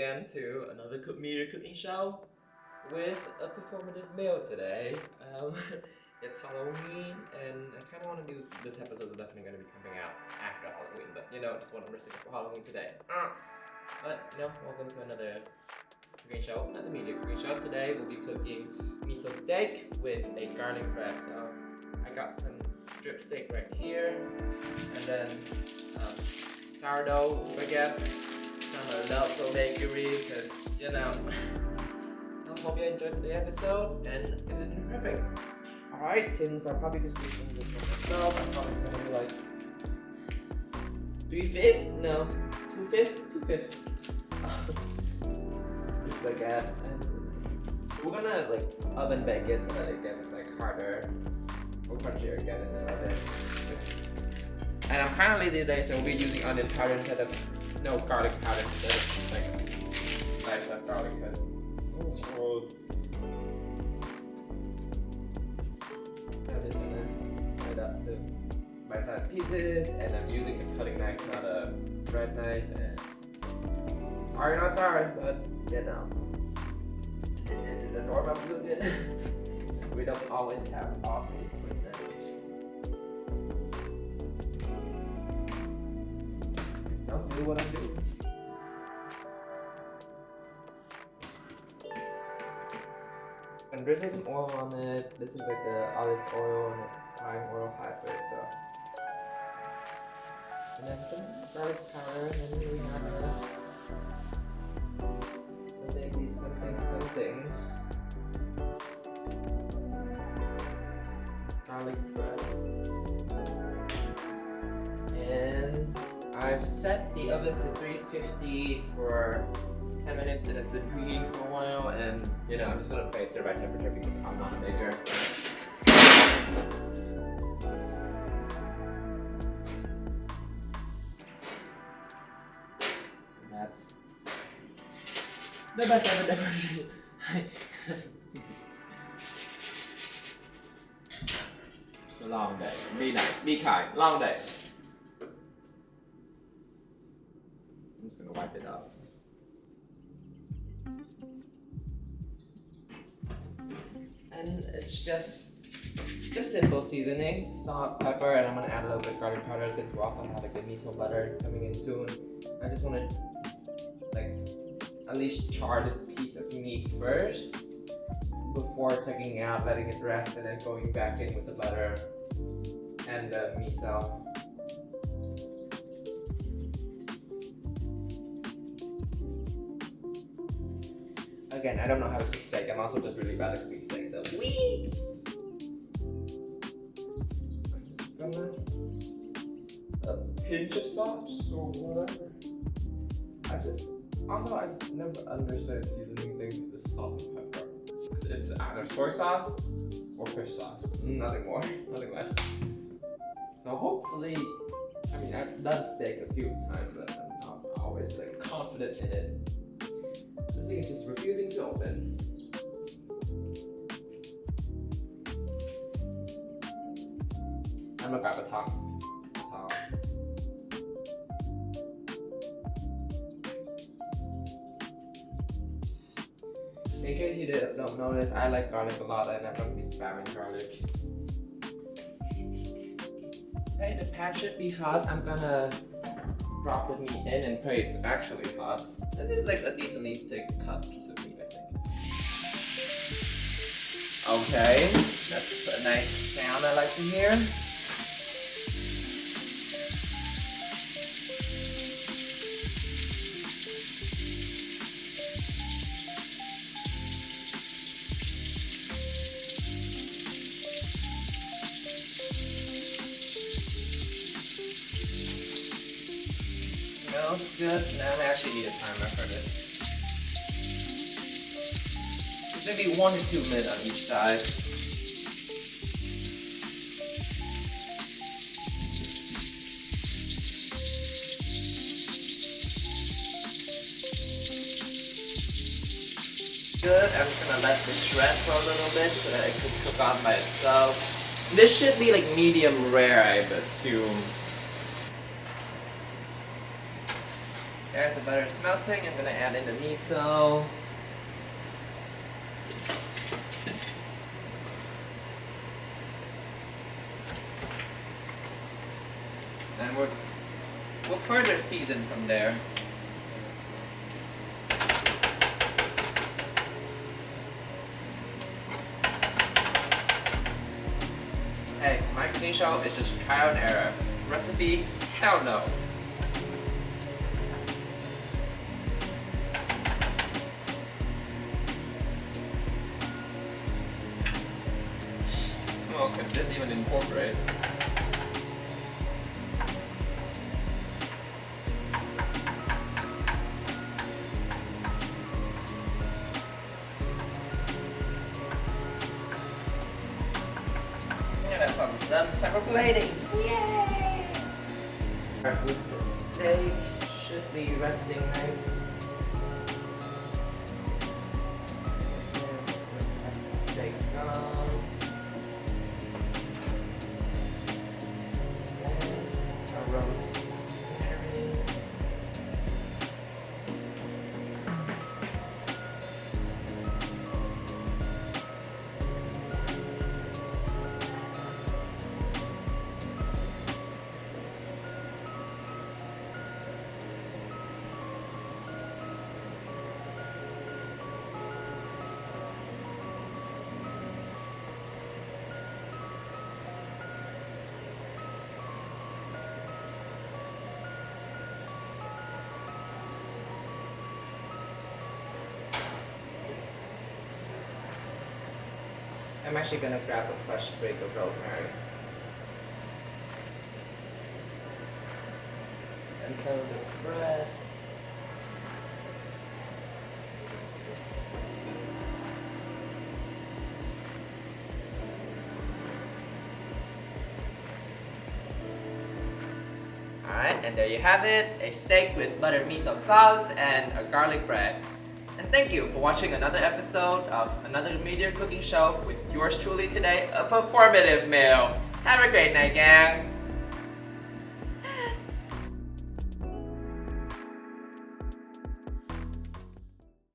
again to another Mediocre cooking show with a performative meal today. It's Halloween, and I kind of want to do this episode is definitely going to be coming out after Halloween, but just want to risk it for Halloween today. But welcome to another cooking show, another Mediocre cooking show. Today we'll be cooking miso steak with a garlic bread. So I got some strip steak right here, and then sourdough baguette from a local bakery, because I hope you enjoyed today's episode, and let's get into prepping. Alright, since I'm probably just using this one myself, I'm probably gonna be like 3/5? No, 2/5? 2/5. This baguette, and we're gonna like oven bake it so that it gets like harder or crunchier again in the oven. And I'm kind of lazy today, so we'll be using onion powder instead of garlic powder instead of like sliced up garlic, because I'm just gonna cut it up to bite-sized pieces, and I'm using a cutting knife, not a bread knife. And sorry, not sorry, but this is a normal cooking. We don't always have all the equipment. I'll do what I'm doing. And there's some oil on it. This is like a olive oil and a frying oil hybrid, so. And then some garlic powder, and then we have maybe something. Garlic bread. And I've set the oven to 350 for 10 minutes, and it's been preheating for a while, and I'm just gonna play it to the right temperature because I'm not a baker. And that's the best ever temperature. It's a long day. Be nice, be kind, long day. I'm just gonna wipe it off. And it's just simple seasoning, salt, pepper, and I'm gonna add a little bit of garlic powder since we also have like the miso butter coming in soon. I just wanna at least char this piece of meat first before taking it out, letting it rest, and then going back in with the butter and the miso. Again, I don't know how to cook steak. I'm also just really bad at cooking steak, so I'm just gonna a pinch of salt or whatever. I just never understood seasoning things with just salt and pepper. It's either soy sauce or fish sauce. Nothing more, nothing less. So hopefully, I've done steak a few times, but I'm not always confident in it. This thing is just refusing to open. I'm gonna grab a towel. In case you don't notice, I like garlic a lot, and I'm gonna be spamming garlic. Okay, the pan should be hot. I'm gonna drop the meat in and pray it's actually hot. This is a decently thick cut piece of meat, I think. Okay, that's a nice sound I like to hear. Smells good. Now I actually need a timer for this. It's maybe 1 to 2 minutes on each side. Good. I'm just gonna let this shred for a little bit so that it can cook on by itself. This should be medium rare, I assume. There's the butter melting. I'm gonna add in the miso. And we'll further season from there. Hey, my cooking show is just trial and error. Recipe? Hell no. Well, could this even incorporate? That sauce is done. Time for plating. Yay! Start with the steak. Should be resting nice. Rest the steak down. And a rosemary. I'm actually gonna grab a fresh sprig of rosemary. And some of the bread. Alright, and there you have it, a steak with butter miso sauce and a garlic bread. And thank you for watching another episode of another Mediocre cooking show with yours truly today, a performative meal. Have a great night, gang!